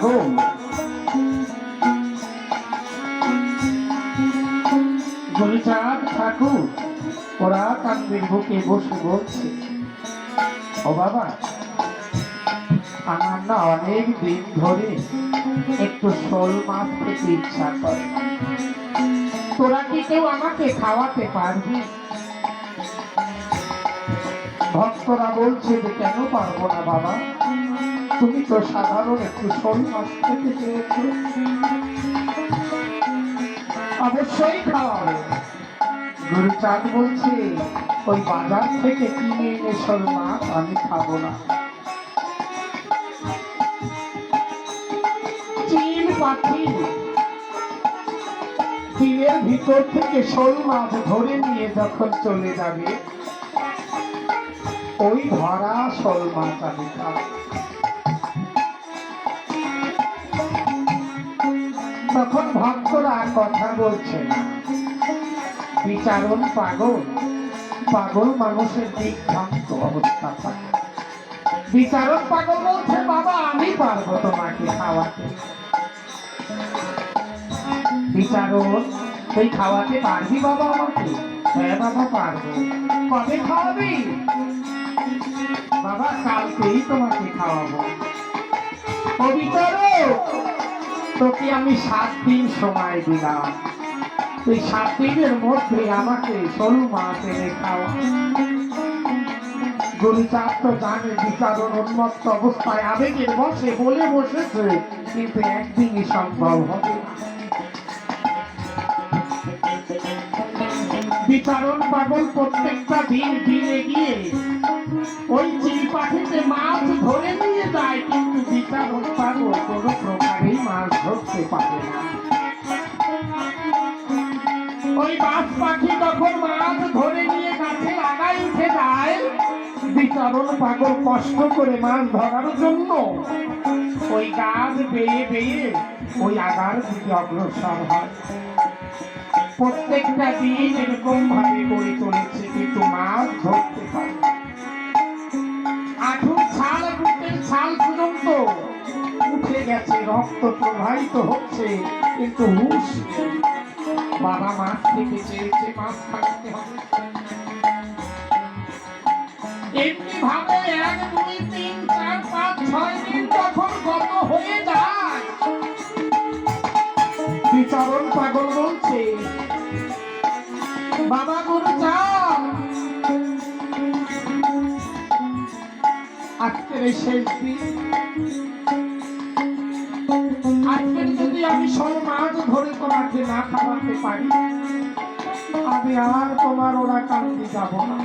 পাগল। গুলচাঁদ ঠাকুর ওরা কান্দের বুকে বসে বলছে, ও বাবা, আমার না অনেক দিন ধরে একটু শোল মাছ খেতে ইচ্ছা করে, তোরা কি কেউ আমাকে খাওয়াতে পারবি? ভক্তরা বলছে যে কেন পারবো না বাবা, তুমি তো সাধারণ একটু শোল মাছ খেতে চেয়েছো, অবশ্যই খাওয়াবে। গুরুচাঁদ বলছে, ওই বাজার থেকে কিনে এনে শোল মাছ আমি খাবো না। চিল পাখি তীরের ভিতর থেকে শোল মাছ ধরে নিয়ে যখন চলে যাবে, ওই ধরা শোল মাছ আমি খাবো। তখন ভক্তরা কথা বলছে না, বিচারণ পাগল, পাগল মানুষের দিগ্ভ্রান্ত অবস্থা থাকে। বিচারণ পাগল বলছে, বাবা আমি পারবো তোমাকে খাওয়াতে। বিচারণ, তুই খাওয়াতে পারবি বাবা আমাকে? হ্যাঁ বাবা পারবো। কবে খাওয়াবি? বাবা কালকেই তোমাকে খাওয়াবো। ও বিচারক, তোকে আমি 7 দিন সময় দিলাম, তুই 7 দিনের মধ্যে আমাকে শোল মাছ এনে খাওয়া। গুরুচাঁদ তো জানে বিচারণ উন্মত্ত অবস্থায় আবেগের বসে বলে বসেছে, কিন্তু একদিনই সম্ভব হবে না। বিচারণ পাগল প্রত্যেকটা দিন দিনে গিয়ে ওই চিল পাখিতে মাছ ধরে নিয়ে যায়, কিন্তু বিচারণ পাগল কোনো প্রকারেই মাছ ধরতে পারে না। ওই বাজ পাখি তখন মাছ ধরে নিয়ে গাছের আগায় উঠে যায়, বিচারণ পাগল কষ্ট করে মাছ ধরার জন্য ওই গাছ বেয়ে বেয়ে ওই আগার দিকে অগ্রসর হয়। প্রত্যেকটা দিন এরকম ভাবে গড়ে চলেছে, কিন্তু মাছ ধরতে পারে। আঠুর ছাল বুকের ছাল পর্যন্ত উঠে গেছে, রক্ত প্রবাহিত হচ্ছে, কিন্তু হুঁশ নেই। বাবা মাছ খেতে চেয়েছে, মাছ খাওয়াতে হবে। এমনি ভাবে 1, 2, 3, 4, 5, 6 দিন যখন গত হয়ে যায়, বিচারণ পাগল বলছে, বাবা গুরুচাঁদ, আজকের শেষ দিন, আজকের যদি আমি শোল মাছ ধরে তোমাকে না খাওয়াতে পারি, আমি আর তোমার ওরা কান্দি যাব না।